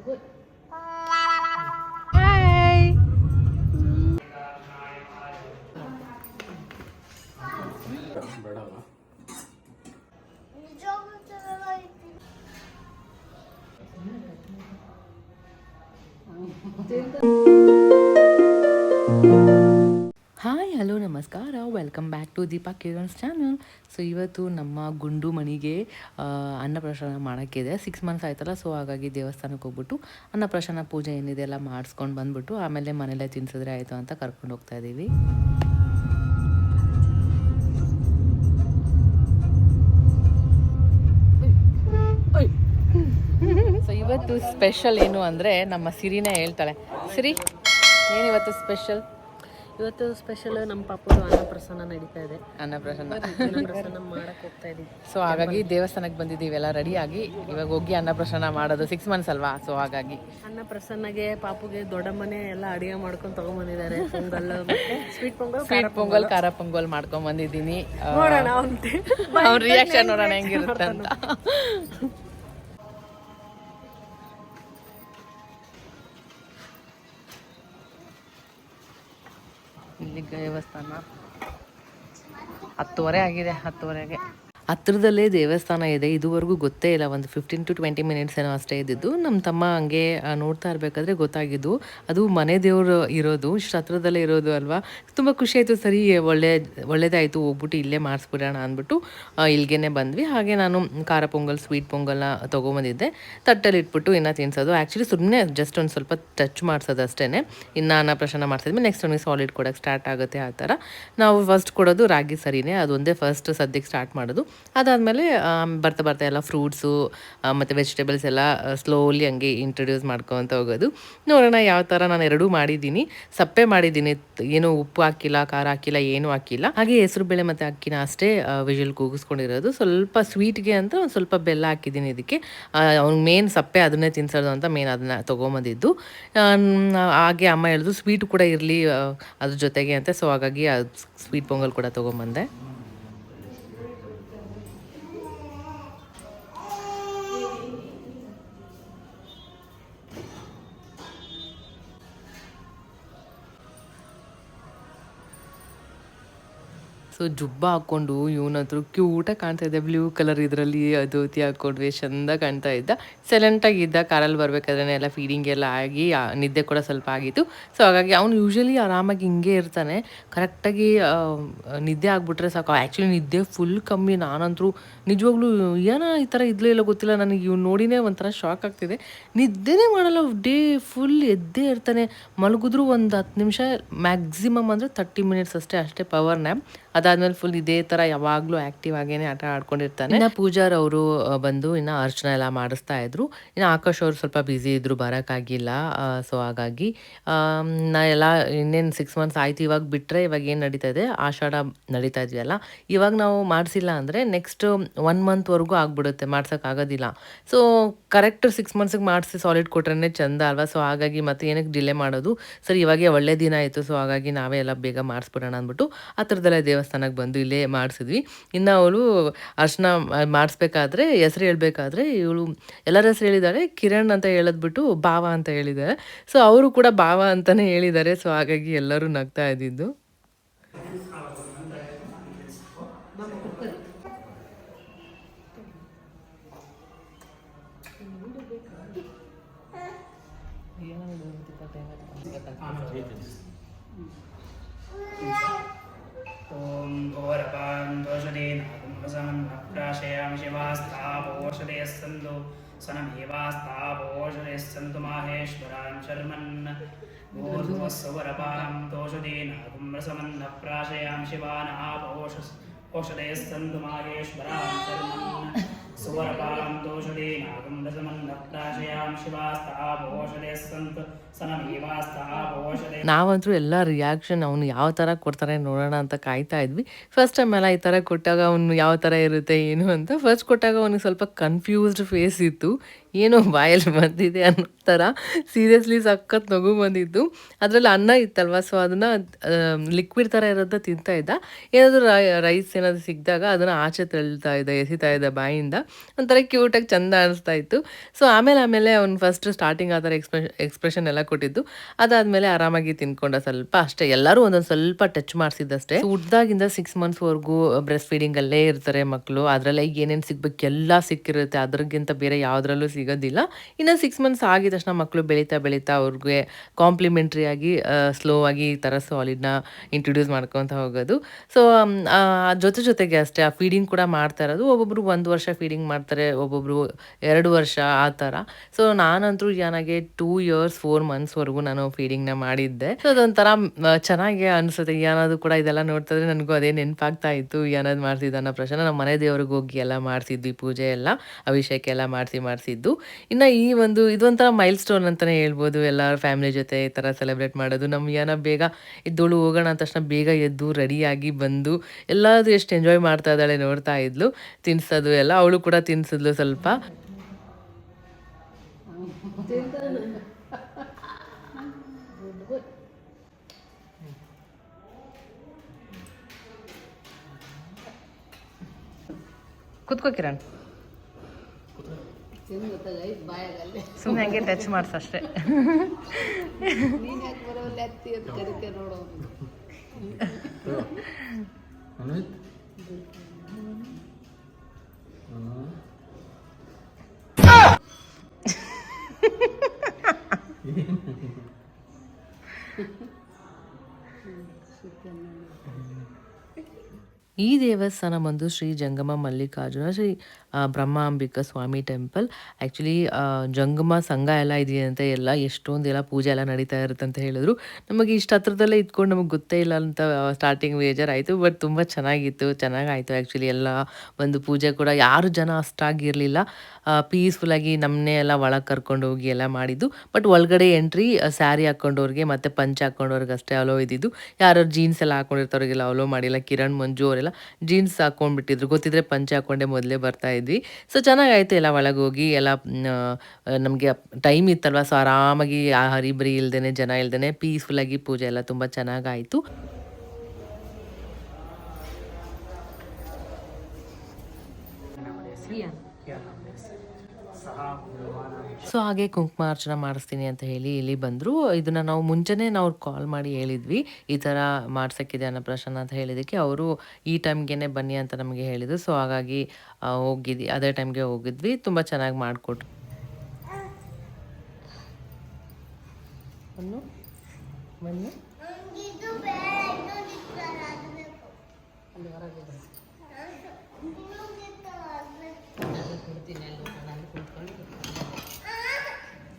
Hi. Hi, hello, ನಮಸ್ಕಾರ. Welcome back to Deepa Kiran's channel. So ಇವತ್ತು ನಮ್ಮ ಗುಂಡು ಮಣಿಗೆ ಅನ್ನಪ್ರಾಶನ ಮಾಡೋಕ್ಕಿದೆ. 6 ಮಂತ್ಸ್ ಆಯ್ತಲ್ಲ, ಸೊ ಹಾಗಾಗಿ ದೇವಸ್ಥಾನಕ್ಕೆ ಹೋಗ್ಬಿಟ್ಟು ಅನ್ನಪ್ರಾಶನ ಪೂಜೆ ಏನಿದೆ ಎಲ್ಲ ಮಾಡಿಸ್ಕೊಂಡು ಬಂದ್ಬಿಟ್ಟು ಆಮೇಲೆ ಮನೇಲೆ ತಿನ್ಸಿದ್ರೆ ಆಯಿತು ಅಂತ ಕರ್ಕೊಂಡು ಹೋಗ್ತಾ ಇದ್ದೀವಿ. ಸೊ ಇವತ್ತು ಸ್ಪೆಷಲ್ ಏನು ಅಂದರೆ ನಮ್ಮ ಸಿರಿನೇ ಹೇಳ್ತಾಳೆ. ಸಿರಿ, ಏನಿವತ್ತು ಸ್ಪೆಷಲ್? ಇವತ್ತು ಸ್ಪೆಷಲ್ ನಮ್ಮ ಪಾಪುದು ಅನ್ನಪ್ರಸನ್ನ ನಡೀತಾ ಇದೆ. ಅನ್ನಪ್ರಾಶನ ಮಾಡಕ್ಕೆ ಹೋಗ್ತಾ ಇದೀವಿ. ಸೊ ಹಾಗಾಗಿ ದೇವಸ್ಥಾನಕ್ಕೆ ಬಂದಿದ್ದೀವಿ ಎಲ್ಲ ರೆಡಿಯಾಗಿ. ಇವಾಗ ಹೋಗಿ ಅನ್ನಪ್ರಾಶನ ಮಾಡೋದು. 6 ಮಂತ್ಸ್ ಅಲ್ವಾ, ಸೊ ಹಾಗಾಗಿ ಅನ್ನಪ್ರಸನ್ನಗೆ ಪಾಪುಗೆ ದೊಡ್ಡಮ್ಮನೆ ಎಲ್ಲ ಅಡಿಗೆ ಮಾಡ್ಕೊಂಡು ತಗೊಂಡ್ಬಂದಿದ್ದಾರೆ. ಪೊಂಗಲ್ ಮತ್ತೆ ಸ್ವೀಟ್ ಪೊಂಗಲ್, ಖಾರ ಪೊಂಗಲ್ ಮಾಡ್ಕೊಂಡ್ ಬಂದಿದ್ದೀನಿ. ನೋಡೋಣ ಅವ್ರ ರಿಯಾಕ್ಷನ್ ನೋಡೋಣ ಹೆಂಗಿರುತ್ತೆ ಅಂತ. ಇಲ್ಲಿ ದೇವಸ್ಥಾನ 10:30 ಆಗಿದೆ. 10:30ಗೆ ಹತ್ರದಲ್ಲೇ ದೇವಸ್ಥಾನ ಇದೆ. ಇದುವರೆಗೂ ಗೊತ್ತೇ ಇಲ್ಲ. ಒಂದು 15 to 20 ಮಿನಿಟ್ಸ್ ಏನೋ ಅಷ್ಟೇ ಇದ್ದಿದ್ದು. ನಮ್ಮ ತಮ್ಮ ಹಂಗೆ ನೋಡ್ತಾ ಇರಬೇಕಾದ್ರೆ ಗೊತ್ತಾಗಿದ್ದು ಅದು ಮನೆ ದೇವರು ಇರೋದು, ಇಷ್ಟು ಹತ್ರದಲ್ಲೇ ಇರೋದು ಅಲ್ವಾ. ತುಂಬ ಖುಷಿ ಆಯಿತು. ಸರಿ, ಒಳ್ಳೇದಾಯಿತು, ಹೋಗ್ಬಿಟ್ಟು ಇಲ್ಲೇ ಮಾಡಿಸ್ಬಿಡೋಣ ಅಂದ್ಬಿಟ್ಟು ಇಲ್ಲಿಗೆ ಬಂದ್ವಿ. ಹಾಗೆ ನಾನು ಖಾರ ಪೊಂಗಲ್, ಸ್ವೀಟ್ ಪೊಂಗಲ್ನ ತೊಗೊಂಬಂದಿದ್ದೆ. ತಟ್ಟಲ್ಲಿ ಇಟ್ಬಿಟ್ಟು ಇನ್ನು ತಿನ್ಸೋದು. ಆ್ಯಕ್ಚುಲಿ ಸುಮ್ಮನೆ ಜಸ್ಟ್ ಒಂದು ಸ್ವಲ್ಪ ಟಚ್ ಮಾಡಿಸೋದು ಅಷ್ಟೇ. ಇನ್ನು ಅನ್ನಪ್ರಾಶನ ಮಾಡಿಸಿದ್ಮೇಲೆ ನೆಕ್ಸ್ಟ್ ಅವ್ನಿಗೆ ಸಾಲಿಡ್ ಕೊಡೋಕ್ಕೆ ಸ್ಟಾರ್ಟ್ ಆಗುತ್ತೆ. ಆ ಥರ ನಾವು ಫಸ್ಟ್ ಕೊಡೋದು ರಾಗಿ ಸರಿನೇ, ಅದೊಂದೇ ಫಸ್ಟ್ ಸದ್ಯಕ್ಕೆ ಸ್ಟಾರ್ಟ್ ಮಾಡೋದು. ಅದಾದಮೇಲೆ ಬರ್ತಾ ಎಲ್ಲ ಫ್ರೂಟ್ಸು ಮತ್ತು ವೆಜಿಟೇಬಲ್ಸ್ ಎಲ್ಲ ಸ್ಲೋಲಿ ಹಂಗೆ ಇಂಟ್ರೊಡ್ಯೂಸ್ ಮಾಡ್ಕೊತ ಹೋಗೋದು. ನೋಡೋಣ ಯಾವ ಥರ. ನಾನು ಎರಡೂ ಮಾಡಿದ್ದೀನಿ. ಸಪ್ಪೆ ಮಾಡಿದ್ದೀನಿ, ಏನು ಉಪ್ಪು ಹಾಕಿಲ್ಲ, ಖಾರ ಹಾಕಿಲ್ಲ, ಏನೂ ಹಾಕಿಲ್ಲ. ಹಾಗೆ ಹೆಸರುಬೇಳೆ ಮತ್ತು ಅಕ್ಕಿನ ಅಷ್ಟೇ ವಿಷಲ್ ಕೂಗಿಸ್ಕೊಂಡಿರೋದು. ಸ್ವಲ್ಪ ಸ್ವೀಟ್ಗೆ ಅಂತ ಒಂದು ಸ್ವಲ್ಪ ಬೆಲ್ಲ ಹಾಕಿದ್ದೀನಿ ಇದಕ್ಕೆ. ಅವ್ನಿಗೆ ಮೇನ್ ಸಪ್ಪೆ ಅದನ್ನೇ ತಿನ್ಸೋದು ಅಂತ ಮೇನ್ ಅದನ್ನು ತೊಗೊಂಬಂದಿದ್ದು. ಹಾಗೆ ಅಮ್ಮ ಹೇಳಿದ್ರು ಸ್ವೀಟ್ ಕೂಡ ಇರಲಿ ಅದ್ರ ಜೊತೆಗೆ ಅಂತ. ಸೊ ಹಾಗಾಗಿ ಸ್ವೀಟ್ ಪೊಂಗಲ್ ಕೂಡ ತೊಗೊಂಬಂದೆ. ಸೊ ಜುಬ್ಬ ಹಾಕ್ಕೊಂಡು ಇವನತ್ರ ಕ್ಯೂಟಾಗಿ ಕಾಣ್ತಾ ಇದ್ದೆ. ಬ್ಲೂ ಕಲರ್ ಇದರಲ್ಲಿ ಧೋತಿ ಹಾಕ್ಕೊಂಡ್ವಿ, ಚೆಂದ ಕಾಣ್ತಾ ಇದ್ದ. ಸೈಲೆಂಟಾಗಿ ಇದ್ದ. ಕಾರಲ್ಲಿ ಬರಬೇಕಾದ್ರೆ ಎಲ್ಲ ಫೀಡಿಂಗ್ ಎಲ್ಲ ಆಗಿ ನಿದ್ದೆ ಕೂಡ ಸ್ವಲ್ಪ ಆಗಿತ್ತು. ಸೊ ಹಾಗಾಗಿ ಅವ್ನು ಯೂಶ್ವಲಿ ಆರಾಮಾಗಿ ಹಿಂಗೆ ಇರ್ತಾನೆ. ಕರೆಕ್ಟಾಗಿ ನಿದ್ದೆ ಆಗಿಬಿಟ್ರೆ ಸಾಕು. ಆ್ಯಕ್ಚುಲಿ ನಿದ್ದೆ ಫುಲ್ ಕಮ್ಮಿ. ನಾನಂತರೂ ನಿಜವಾಗ್ಲೂ ಏನೋ ಈ ಥರ ಇದ್ಲೇ ಇಲ್ಲ ಗೊತ್ತಿಲ್ಲ, ನನಗೆ ಇವ್ನು ನೋಡಿನೇ ಒಂಥರ ಶಾಕ್ ಆಗ್ತಿದೆ. ನಿದ್ದೆನೇ ಮಾಡಲ್ಲ, ಡೇ ಫುಲ್ ಎದ್ದೇ ಇರ್ತಾನೆ. ಮಲಗಿದ್ರು ಒಂದು 10 ನಿಮಿಷ ಮ್ಯಾಕ್ಸಿಮಮ್ ಅಂದರೆ 30 ಮಿನಿಟ್ಸ್ ಅಷ್ಟೇ ಪವರ್ ನ್ಯಾಪ್. ಅದಾದ್ಮೇಲೆ ಫುಲ್ ಇದೇ ಥರ ಯಾವಾಗಲೂ ಆ್ಯಕ್ಟಿವ್ ಆಗೇನೆ ಆಟ ಆಡ್ಕೊಂಡಿರ್ತಾನೆ. ಇನ್ನು ಪೂಜಾರ್ ಅವರು ಬಂದು ಇನ್ನು ಅರ್ಚನೆ ಎಲ್ಲ ಮಾಡಿಸ್ತಾ ಇದ್ರು. ಇನ್ನು ಆಕಾಶ್ ಅವರು ಸ್ವಲ್ಪ ಬ್ಯುಸಿ ಇದ್ರು, ಬರೋಕ್ಕಾಗಿಲ್ಲ. ಸೊ ಹಾಗಾಗಿ ನಾ ಎಲ್ಲ ಇನ್ನೇನು 6 ಮಂತ್ಸ್ ಆಯ್ತು. ಇವಾಗ ಬಿಟ್ಟರೆ ಇವಾಗ ಏನು ನಡೀತಾ ಇದೆ, ಆಷಾಢ ನಡೀತಾ ಇದೆಯಲ್ಲ, ಇವಾಗ ನಾವು ಮಾಡಿಸಿಲ್ಲ ಅಂದರೆ ನೆಕ್ಸ್ಟ್ 1 ಮಂತ್ವರೆಗೂ ಆಗ್ಬಿಡುತ್ತೆ, ಮಾಡ್ಸೋಕ್ಕಾಗೋದಿಲ್ಲ. ಸೊ ಕರೆಕ್ಟ್ 6 ಮಂತ್ಸಿಗೆ ಮಾಡಿಸಿ ಸಾಲಿಡ್ ಕೊಟ್ರೇ ಚಂದ ಅಲ್ವಾ. ಸೊ ಹಾಗಾಗಿ ಮತ್ತೆ ಏನಕ್ಕೆ ಡಿಲೇ ಮಾಡೋದು. ಸರಿ, ಇವಾಗೇ ಒಳ್ಳೆ ದಿನ ಆಯಿತು. ಸೊ ಹಾಗಾಗಿ ನಾವೇ ಎಲ್ಲ ಬೇಗ ಮಾಡಿಸ್ಬಿಡೋಣ ಅಂದ್ಬಿಟ್ಟು ಆ ಥರದಲ್ಲೇ ದೇವಸ್ಥಾನಕ್ಕೆ ಬಂದು ಇಲ್ಲೇ ಮಾಡಿಸಿದ್ವಿ. ಇನ್ನು ಅವಳು ಅರ್ಶನ ಮಾಡಿಸ್ಬೇಕಾದ್ರೆ ಹೆಸ್ರು ಹೇಳ್ಬೇಕಾದ್ರೆ ಇವಳು ಎಲ್ಲರ ಹೆಸ್ರು ಹೇಳಿದ್ದಾರೆ. ಕಿರಣ್ ಅಂತ ಹೇಳದ್ಬಿಟ್ಟು ಭಾವ ಅಂತ ಹೇಳಿದ್ದಾರೆ. ಸೊ ಅವರು ಕೂಡ ಭಾವ ಅಂತಲೇ ಹೇಳಿದ್ದಾರೆ. ಸೊ ಹಾಗಾಗಿ ಎಲ್ಲರೂ ನಗ್ತಾ ಇದ್ದಿದ್ದು. ಓಂ ಘೋರಪಾಂತೋಷಧೇನಾಗುಂಭಸಮನ್ನಪ್ರಾಶಯಾಮಿ ಶಿವಾಸ್ತಾಪೋಷಧೇಃ ಸಂತು ಸನಮೇವಾಸ್ತಾಪೋಷಧೇಃ ಸಂತು ಮಾಹೇಶ್ವರಾನ್ ಶರ್ಮನ್ ಘೋರ್ಧ್ವಸ್ಸುವರಪಾಂತೋಷಧೇನಾಗುಂಭಸಮನ್ನಪ್ರಾಶಯಾಮಿ ಶಿವಾನಾಪೋಷಧೇಃ ಸಂತು ಮಾಹೇಶ್ವರಾನ್ ಶರ್ಮನ್ ನಾವಂತೂ ಎಲ್ಲ ರಿಯಾಕ್ಷನ್ ಅವನು ಯಾವ ಥರ ಕೊಡ್ತಾರೆ ನೋಡೋಣ ಅಂತ ಕಾಯ್ತಾ ಇದ್ವಿ. ಫಸ್ಟ್ ಟೈಮ್ ಎಲ್ಲ ಈ ಥರ ಕೊಟ್ಟಾಗ ಅವನು ಯಾವ ಥರ ಇರುತ್ತೆ ಏನು ಅಂತ. ಫಸ್ಟ್ ಕೊಟ್ಟಾಗ ಅವನಿಗೆ ಸ್ವಲ್ಪ ಕನ್ಫ್ಯೂಸ್ಡ್ ಫೇಸ್ ಇತ್ತು, ಏನೋ ಬಾಯಲ್ಲಿ ಬಂದಿದೆ ಅನ್ನೋ ಥರ ಸೀರಿಯಸ್ಲಿ ಸಖತ್ ನಗು ಬಂದಿದ್ದು. ಅದರಲ್ಲಿ ಅನ್ನ ಇತ್ತಲ್ವ, ಸೊ ಅದನ್ನು ಲಿಕ್ವಿಡ್ ಥರ ಇರೋದ ತಿಂತಾ ಇದ್ದ. ಏನಾದರೂ ರೈಸ್ ಏನಾದರೂ ಸಿಕ್ಕಿದಾಗ ಅದನ್ನು ಆಚೆ ತಳ್ತಾ ಇದ್ದ, ಎಸಿತಾ ಇದ್ದ ಬಾಯಿಂದ. ಒಂಥರ ಕ್ಯೂಟಾಗಿ ಚೆಂದ ಅನಿಸ್ತಾ ಇತ್ತು. ಸೊ ಆಮೇಲೆ ಅವ್ನು ಫಸ್ಟ್ ಸ್ಟಾರ್ಟಿಂಗ್ ಆ ಥರ ಎಕ್ಸ್ಪ್ರೆಷನ್ ಎಲ್ಲ ಕೊಟ್ಟಿದ್ದು. ಅದಾದಮೇಲೆ ಆರಾಮಾಗಿ ತಿನ್ಕೊಂಡ ಸ್ವಲ್ಪ ಅಷ್ಟೇ. ಎಲ್ಲರೂ ಒಂದೊಂದು ಸ್ವಲ್ಪ ಟಚ್ ಮಾಡಿಸಿದ್ದಷ್ಟೇ. ಹುಡ್ದಾಗಿಂದ 6 ಮಂತ್ಸ್ವರೆಗೂ ಬ್ರೆಸ್ಟ್ ಫೀಡಿಂಗಲ್ಲೇ ಇರ್ತಾರೆ ಮಕ್ಕಳು. ಅದರಲ್ಲೇ ಏನೇನು ಸಿಗ್ಬೇಕು ಎಲ್ಲ ಸಿಕ್ಕಿರುತ್ತೆ, ಅದ್ರಗಿಂತ ಬೇರೆ ಯಾವುದ್ರಲ್ಲೂ ಸಿಗೋದಿಲ್ಲ. ಇನ್ನು 6 ಮಂತ್ಸ್ ಆಗಿದ ತಕ್ಷಣ ಮಕ್ಕಳು ಬೆಳೀತಾ ಅವ್ರಿಗೆ ಕಾಂಪ್ಲಿಮೆಂಟ್ರಿ ಆಗಿ ಸ್ಲೋ ಆಗಿ ಈ ಥರ ಸಾಲಿಡ್ನ ಇಂಟ್ರೊಡ್ಯೂಸ್ ಮಾಡ್ಕೊತ ಹೋಗೋದು. ಸೊ ಜೊತೆಗೆ ಅಷ್ಟೇ ಆ ಫೀಡಿಂಗ್ ಕೂಡ ಮಾಡ್ತಾ ಇರೋದು. ಒಬ್ಬೊಬ್ರು 1 ವರ್ಷ ಫೀಡಿಂಗ್ ಮಾಡ್ತಾರೆ, ಒಬ್ಬೊಬ್ರು 2 ವರ್ಷ ಆ ಥರ. ಸೊ ನಾನಂತೂ ಯಾನಾಗೆ 2 ಇಯರ್ಸ್ 4 ಮಂತ್ಸ್ವರೆಗೂ ನಾನು ಫೀಡಿಂಗ್ನ ಮಾಡಿದ್ದೆ. ಸೊ ಅದೊಂಥರ ಚೆನ್ನಾಗಿ ಅನಿಸುತ್ತೆ. ಯಾನಾದ್ರು ಕೂಡ ಇದೆಲ್ಲ ನೋಡ್ತಾ ಇದ್ರೆ ನನಗೂ ಅದೇ ನೆನಪಾಗ್ತಾ ಇತ್ತು. ಯಾನಾದ್ರು ಮಾಡ್ತಿದ್ದ ಅನ್ನೋ ಪ್ರಶ್ನೆ. ನಮ್ಮ ಮನೆ ದೇವ್ರಿಗೆ ಹೋಗಿ ಎಲ್ಲ ಮಾಡ್ತಿದ್ವಿ, ಪೂಜೆ ಎಲ್ಲ ಅಭಿಷೇಕ ಎಲ್ಲ ಮಾಡಿಸಿದ್ದು. ಇನ್ನು ಇದೊಂಥರ ಮೈಲ್ ಸ್ಟೋನ್ ಅಂತಲೇ ಹೇಳ್ಬೋದು. ಎಲ್ಲರ ಫ್ಯಾಮಿಲಿ ಜೊತೆ ಈ ಥರ ಸೆಲೆಬ್ರೇಟ್ ಮಾಡೋದು. ನಮ್ಮ ಯಾನ ಬೇಗ ಇದ್ದೋಳು ಹೋಗೋಣ ಅಂದ ತಕ್ಷಣ ಬೇಗ ಎದ್ದು ರೆಡಿಯಾಗಿ ಬಂದು ಎಲ್ಲದು ಎಷ್ಟು ಎಂಜಾಯ್ ಮಾಡ್ತಾ ಇದ್ದಾಳೆ ನೋಡ್ತಾ ಇದ್ಲು. ತಿನ್ಸೋದು ಎಲ್ಲ ಅವಳು ಕೂಡ ತಿನ್ಸಿದ್ಲು ಸ್ವಲ್ಪ. ಕುತ್ಕೋ ಕಿರಣ್, ಸುಮ್ಮನೆ ಹಂಗೆ ಟಚ್ ಮಾಡ್ಸಷ್ಟೇ. ಈ ದೇವಸ್ಥಾನ ಬಂದು ಶ್ರೀ ಜಂಗಮ ಮಲ್ಲಿಕಾರ್ಜುನ ಶ್ರೀ ಬ್ರಹ್ಮಾಂಬಿಕಾ ಸ್ವಾಮಿ ಟೆಂಪಲ್. ಆ್ಯಕ್ಚುಲಿ ಜಂಗಮ ಸಂಘ ಎಲ್ಲ ಇದೆಯಂತೆ. ಎಲ್ಲ ಎಷ್ಟೊಂದೆಲ್ಲ ಪೂಜೆ ಎಲ್ಲ ನಡೀತಾ ಇರುತ್ತೆ ಅಂತ ಹೇಳಿದ್ರು. ನಮಗೆ ಇಷ್ಟು ಹತ್ರದಲ್ಲೇ ಇದ್ಕೊಂಡು ನಮಗೆ ಗೊತ್ತೇ ಇಲ್ಲ ಅಂತ ಸ್ಟಾರ್ಟಿಂಗ್ ಬೇಜಾರಾಯಿತು. ಬಟ್ ತುಂಬ ಚೆನ್ನಾಗಾಯಿತು ಆ್ಯಕ್ಚುಲಿ. ಎಲ್ಲ ಒಂದು ಪೂಜೆ ಕೂಡ ಯಾರು ಜನ ಅಷ್ಟಾಗಿರಲಿಲ್ಲ. ಪೀಸ್ಫುಲ್ಲಾಗಿ ನಮ್ಮನ್ನೇ ಎಲ್ಲ ಒಳಗೆ ಕರ್ಕೊಂಡು ಹೋಗಿ ಎಲ್ಲ ಮಾಡಿದ್ದು. ಬಟ್ ಒಳಗಡೆ ಎಂಟ್ರಿ ಸ್ಯಾರಿ ಹಾಕ್ಕೊಂಡವ್ರಿಗೆ ಮತ್ತು ಪಂಚೆ ಹಾಕ್ಕೊಂಡವ್ರಿಗೆ ಅಷ್ಟೇ ಅಲೋ ಇದ್ದಿದ್ದು. ಯಾರು ಜೀನ್ಸ್ ಎಲ್ಲ ಹಾಕ್ಕೊಂಡಿರ್ತಾವ್ರಿಗೆಲ್ಲ ಅಲೋ ಮಾಡಿಲ್ಲ. ಕಿರಣ್ ಮಂಜು ಅವರೆಲ್ಲ ಜೀನ್ಸ್ ಹಾಕ್ಕೊಂಡ್ಬಿಟ್ಟಿದ್ರು. ಗೊತ್ತಿದ್ರೆ ಪಂಚೆ ಹಾಕ್ಕೊಂಡೆ ಮೊದಲೇ ಬರ್ತಾ ಇದ್ವಿ. ಸೊ ಚೆನ್ನಾಗಾಯಿತು. ಎಲ್ಲ ಒಳಗೆ ಹೋಗಿ ಎಲ್ಲ ನಮಗೆ ಟೈಮ್ ಇತ್ತಲ್ವ, ಸೊ ಆರಾಮಾಗಿ ಹರಿಬರಿ ಇಲ್ದೇ ಜನ ಇಲ್ದೇ ಪೀಸ್ಫುಲ್ಲಾಗಿ ಪೂಜೆ ಎಲ್ಲ ತುಂಬ ಚೆನ್ನಾಗಾಯಿತು. ಸೊ ಹಾಗೆ ಕುಂಕುಮಾರ್ಚನೆ ಮಾಡಿಸ್ತೀನಿ ಅಂತ ಹೇಳಿ ಇಲ್ಲಿ ಬಂದರು. ಇದನ್ನು ನಾವು ಮುಂಚೆನೇ ನಾವು ಕಾಲ್ ಮಾಡಿ ಹೇಳಿದ್ವಿ, ಈ ಥರ ಮಾಡ್ಸೋಕ್ಕಿದೆ ಅನ್ನಪ್ರಾಶನ ಅಂತ ಹೇಳಿದ್ದಕ್ಕೆ ಅವರು ಈ ಟೈಮ್ಗೆ ಬನ್ನಿ ಅಂತ ನಮಗೆ ಹೇಳಿದರು. ಸೊ ಹಾಗಾಗಿ ಹೋಗಿದ್ವಿ, ಅದೇ ಟೈಮ್ಗೆ ಹೋಗಿದ್ವಿ. ತುಂಬ ಚೆನ್ನಾಗಿ ಮಾಡಿಕೊಟ್ರು.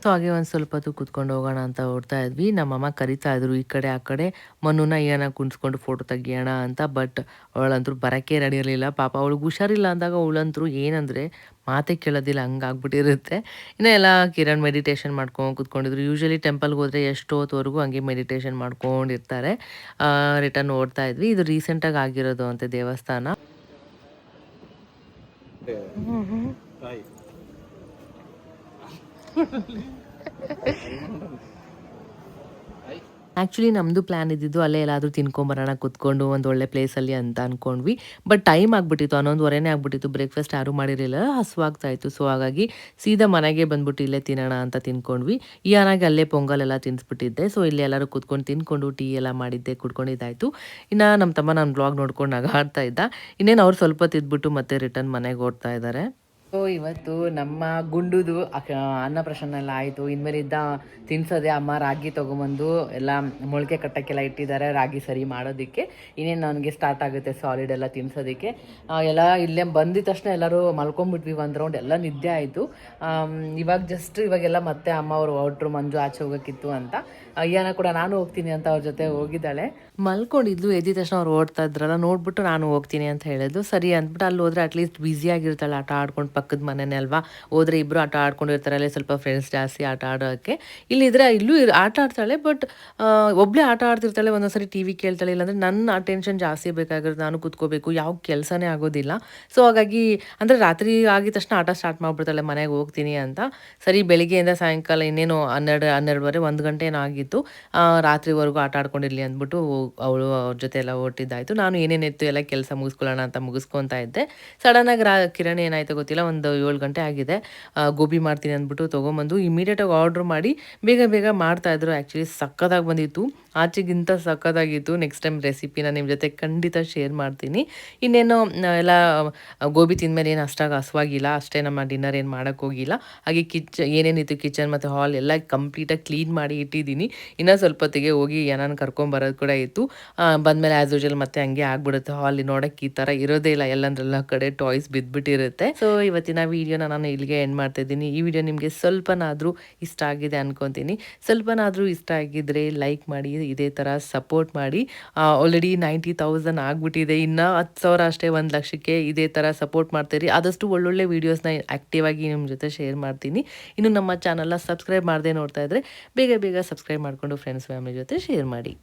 ಸೊ ಹಾಗೆ ಒಂದು ಸ್ವಲ್ಪ ಹೊತ್ತು ಕೂತ್ಕೊಂಡು ಹೋಗೋಣ ಅಂತ ಓಡ್ತಾ ಇದ್ವಿ. ನಮ್ಮಮ್ಮ ಕರಿತಾ ಇದ್ರು ಈ ಕಡೆ ಆ ಕಡೆ, ಮನುನ ಏನ ಕುಣಿಸ್ಕೊಂಡು ಫೋಟೋ ತೆಗಿಯೋಣ ಅಂತ. ಬಟ್ ಅವಳಂತೂ ಬರೋಕ್ಕೆ ರೆಡಿ ಇರಲಿಲ್ಲ. ಪಾಪ ಅವಳಿಗೆ ಹುಷಾರಿಲ್ಲ ಅಂದಾಗ ಅವಳಂತೂ ಏನಂದರೆ ಮಾತೇ ಕೇಳೋದಿಲ್ಲ, ಹಂಗಾಗ್ಬಿಟ್ಟಿರುತ್ತೆ. ಇನ್ನು ಎಲ್ಲ ಕಿರಣ್ ಮೆಡಿಟೇಷನ್ ಮಾಡ್ಕೊಂಡು ಕೂತ್ಕೊಂಡಿದ್ರು. ಯೂಶ್ವಲಿ ಟೆಂಪಲ್ಗೆ ಹೋದರೆ ಎಷ್ಟೊತ್ತವರೆಗೂ ಹಂಗೆ ಮೆಡಿಟೇಷನ್ ಮಾಡ್ಕೊಂಡಿರ್ತಾರೆ. ರಿಟರ್ನ್ ಓಡ್ತಾ ಇದ್ವಿ. ಇದು ರೀಸೆಂಟಾಗಿ ಆಗಿರೋದು ಅಂತೆ ದೇವಸ್ಥಾನ. ಆ್ಯಕ್ಚುಲಿ ನಮ್ಮದು ಪ್ಲ್ಯಾನ್ ಇದ್ದಿದ್ದು ಅಲ್ಲೇ ಎಲ್ಲಾದರೂ ತಿನ್ಕೊಂಬರೋಣ ಕೂತ್ಕೊಂಡು ಒಂದು ಒಳ್ಳೆ ಪ್ಲೇಸಲ್ಲಿ ಅಂತ ಅಂದ್ಕೊಂಡ್ವಿ. ಬಟ್ ಟೈಮ್ ಆಗಿಬಿಟ್ಟಿತ್ತು, 11:15 ಆಗಿಬಿಟ್ಟಿತ್ತು. ಬ್ರೇಕ್ಫಾಸ್ಟ್ ಯಾರೂ ಮಾಡಿರಲಿಲ್ಲ, ಹಸುವಾಗ್ತಾ ಇತ್ತು. ಸೊ ಹಾಗಾಗಿ ಸೀದಾ ಮನೆಗೆ ಬಂದ್ಬಿಟ್ಟು ಇಲ್ಲೇ ತಿನ್ನೋಣ ಅಂತ ತಿನ್ಕೊಂಡ್ವಿ. ಈ ಅನಾಗೆ ಅಲ್ಲೇ ಪೊಂಗಲ್ ಎಲ್ಲ ತಿನ್ನಿಸ್ಬಿಟ್ಟಿದ್ದೆ. ಸೊ ಇಲ್ಲಿ ಎಲ್ಲರೂ ಕೂತ್ಕೊಂಡು ತಿನ್ಕೊಂಡು ಟೀ ಎಲ್ಲ ಮಾಡಿದ್ದೆ, ಕುಡ್ಕೊಂಡಿದ್ದಾಯಿತು. ಇನ್ನು ನಮ್ಮ ತಮ್ಮ ನಾನು ಬ್ಲಾಗ್ ನೋಡ್ಕೊಂಡು ನಗಾಡ್ತಾ ಇದ್ದ. ಇನ್ನೇನು ಅವ್ರು ಸ್ವಲ್ಪ ತಿದ್ಬಿಟ್ಟು ಮತ್ತೆ ರಿಟರ್ನ್ ಮನೆಗೆ ಓಡ್ತಾ ಇದ್ದಾರೆ. ಸೊ ಇವತ್ತು ನಮ್ಮ ಗುಂಡುದು ಅನ್ನಪ್ರಾಶನ ಎಲ್ಲ ಆಯಿತು. ಇನ್ಮೇಲಿದ್ದ ತಿನ್ಸೋದೆ. ಅಮ್ಮ ರಾಗಿ ತೊಗೊಂಬಂದು ಎಲ್ಲ ಮೊಳಕೆ ಕಟ್ಟಕ್ಕೆಲ್ಲ ಇಟ್ಟಿದ್ದಾರೆ, ರಾಗಿ ಸರಿ ಮಾಡೋದಕ್ಕೆ. ಇನ್ನೇನು ನನಗೆ ಸ್ಟಾರ್ಟ್ ಆಗುತ್ತೆ ಸಾಲಿಡ್ ಎಲ್ಲ ತಿನ್ಸೋದಕ್ಕೆ. ಎಲ್ಲ ಇಲ್ಲೇ ಬಂದಿದ ತಕ್ಷಣ ಎಲ್ಲರೂ ಮಲ್ಕೊಂಡ್ಬಿಟ್ವಿ. ಒಂದು ರೌಂಡ್ ಎಲ್ಲ ನಿದ್ದೆ ಆಯಿತು. ಇವಾಗೆಲ್ಲ ಮತ್ತೆ ಅಮ್ಮ ಅವರು ಹೊರಟ್ರು, ಮಂಜು ಆಚೆ ಹೋಗೋಕ್ಕಿತ್ತು ಅಂತ. ಅಯ್ಯನ ಕೂಡ ನಾನು ಹೋಗ್ತೀನಿ ಅಂತ ಅವ್ರ ಜೊತೆ ಹೋಗಿದ್ದಾಳೆ. ಮಲ್ಕೊಂಡಿದ್ಲು. ಎದ್ದ ತಕ್ಷಣ ಅವ್ರು ಓಡ್ತಾ ಇದ್ರಲ್ಲ, ನೋಡ್ಬಿಟ್ಟು ನಾನು ಹೋಗ್ತೀನಿ ಅಂತ ಹೇಳಿದ್ಲು. ಸರಿ ಅಂದ್ಬಿಟ್ಟು ಅಲ್ಲಿ ಹೋದ್ರೆ ಅಟ್ಲೀಸ್ಟ್ ಬ್ಯುಸಿಯಾಗಿರ್ತಾಳೆ, ಆಟ ಆಡ್ಕೊಂಡು ಪಕ್ಕದ ಮನೆನೇ ಅಲ್ವಾ, ಹೋದರೆ ಇಬ್ಬರು ಆಟ ಆಡ್ಕೊಂಡಿರ್ತಾರೆ, ಅಲ್ಲಿ ಸ್ವಲ್ಪ ಫ್ರೆಂಡ್ಸ್ ಜಾಸ್ತಿ ಆಟ ಆಡೋಕ್ಕೆ. ಇಲ್ಲಿದ್ರೆ ಇಲ್ಲೂ ಆಟ ಆಡ್ತಾಳೆ, ಬಟ್ ಒಬ್ಬಳೇ ಆಟ ಆಡ್ತಿರ್ತಾಳೆ, ಒಂದೊಂದ್ಸರಿ ಟಿ ವಿ ಕೇಳ್ತಾಳೆ, ಇಲ್ಲಾಂದರೆ ನನ್ನ ಅಟೆನ್ಷನ್ ಜಾಸ್ತಿ ಬೇಕಾಗಿರೋದು, ನಾನು ಕೂತ್ಕೋಬೇಕು, ಯಾವ ಕೆಲಸನೇ ಆಗೋದಿಲ್ಲ. ಸೊ ಹಾಗಾಗಿ ಅಂದರೆ ರಾತ್ರಿ ಆಗಿದ ತಕ್ಷಣ ಆಟ ಸ್ಟಾರ್ಟ್ ಮಾಡಿಬಿಡ್ತಾಳೆ ಮನೆಗೆ ಹೋಗ್ತೀನಿ ಅಂತ. ಸರಿ ಬೆಳಿಗ್ಗೆಯಿಂದ ಸಾಯಂಕಾಲ ಇನ್ನೇನು 12:30 1 ಗಂಟೆ ಏನೋ ಆಗಿತ್ತು. ರಾತ್ರಿವರೆಗೂ ಆಟ ಆಡ್ಕೊಂಡಿರಲಿ ಅಂದ್ಬಿಟ್ಟು ಅವಳು ಅವ್ರ ಜೊತೆ ಎಲ್ಲ ಹೊರಟಿದ್ದಾಯಿತು. ನಾನು ಏನೇನಿತ್ತು ಎಲ್ಲ ಕೆಲಸ ಮುಗಿಸ್ಕೊಳ್ಳೋಣ ಅಂತ ಮುಗಿಸ್ಕೊತಾ ಇದ್ದೆ. ಸಡನ್ನಾಗಿ ಕಿರಣ್ ಏನಾಯಿತು ಗೊತ್ತಿಲ್ಲ, ಒಂದು 7 ಗಂಟೆ ಆಗಿದೆ. ಗೋಬಿ ಮಾಡ್ತೀನಿ ಅಂದ್ಬಿಟ್ಟು ತೊಗೊಂಬಂದು ಇಮಿಡಿಯೇಟಾಗಿ ಆರ್ಡ್ರ್ ಮಾಡಿ ಬೇಗ ಬೇಗ ಮಾಡ್ತಾಯಿದ್ರು. ಆ್ಯಕ್ಚುಲಿ ಸಕ್ಕತ್ತಾಗಿ ಬಂದಿತ್ತು, ಆಚೆಗಿಂತ ಸಕ್ಕತ್ತಾಗಿತ್ತು. ನೆಕ್ಸ್ಟ್ ಟೈಮ್ ರೆಸಿಪಿನ ನಿಮ್ಮ ಜೊತೆ ಖಂಡಿತ ಶೇರ್ ಮಾಡ್ತೀನಿ. ಇನ್ನೇನು ಎಲ್ಲ ಗೋಬಿ ತಿಂದಮೇಲೆ ಏನು ಅಷ್ಟಾಗಿ ಹಸುವಾಗಿಲ್ಲ, ಅಷ್ಟೇ ನಮ್ಮ ಡಿನ್ನರ್ ಏನು ಮಾಡೋಕ್ಕೋಗಿಲ್ಲ. ಹಾಗೆ ಏನೇನಿತ್ತು ಕಿಚನ್ ಮತ್ತು ಹಾಲ್ ಎಲ್ಲ ಕಂಪ್ಲೀಟಾಗಿ ಕ್ಲೀನ್ ಮಾಡಿ ಇಟ್ಟಿದ್ದೀನಿ. ಇನ್ನೂ ಸ್ವಲ್ಪ ಹೊತ್ತಿಗೆ ಹೋಗಿ ಏನಾನು ಕರ್ಕೊಂಬರೋದು ಕೂಡ ಇತ್ತು. ಬಂದಮೇಲೆ ಆ್ಯಸ್ ಯೂಶುವಲ್ ಮತ್ತೆ ಹಂಗೆ ಆಗ್ಬಿಡುತ್ತೆ. ಹಾಲ್ ನೋಡೋಕ್ಕೆ ಈ ಥರ ಇರೋದೇ ಇಲ್ಲ, ಎಲ್ಲಂದ್ರೆಲ್ಲ ಕಡೆ ಟಾಯ್ಸ್ ಬಿದ್ದುಬಿಟ್ಟಿರುತ್ತೆ. ಸೊ ಇವತ್ತಿನ ವೀಡಿಯೋನ ನಾನು ಇಲ್ಲಿಗೆ ಎಂಡ್ ಮಾಡ್ತಾಯಿದ್ದೀನಿ. ಈ ವಿಡಿಯೋ ನಿಮಗೆ ಸ್ವಲ್ಪನಾದರೂ ಇಷ್ಟ ಆಗಿದೆ ಅನ್ಕೊತೀನಿ. ಸ್ವಲ್ಪನಾದರೂ ಇಷ್ಟ ಆಗಿದ್ದರೆ ಲೈಕ್ ಮಾಡಿ, ಇದೇ ಥರ ಸಪೋರ್ಟ್ ಮಾಡಿ. ಆಲ್ರೆಡಿ 90,000 ಆಗಿಬಿಟ್ಟಿದೆ, ಇನ್ನೂ 10,000 ಅಷ್ಟೇ 1 ಲಕ್ಷಕ್ಕೆ. ಇದೇ ಥರ ಸಪೋರ್ಟ್ ಮಾಡ್ತೀರಿ. ಆದಷ್ಟು ಒಳ್ಳೊಳ್ಳೆ ವೀಡಿಯೋಸ್ನ ಆ್ಯಕ್ಟಿವ್ ಆಗಿ ನಿಮ್ಮ ಜೊತೆ ಶೇರ್ ಮಾಡ್ತೀನಿ. ಇನ್ನು ನಮ್ಮ ಚಾನಲ್ನ ಸಬ್ಸ್ಕ್ರೈಬ್ ಮಾಡದೆ ನೋಡ್ತಾ ಇದ್ದರೆ ಬೇಗ ಬೇಗ ಸಬ್ಸ್ಕ್ರೈಬ್ ಮಾಡಿಕೊಂಡು ಫ್ರೆಂಡ್ಸ್ ಫ್ಯಾಮಿಲಿ ಜೊತೆ ಶೇರ್ ಮಾಡಿ.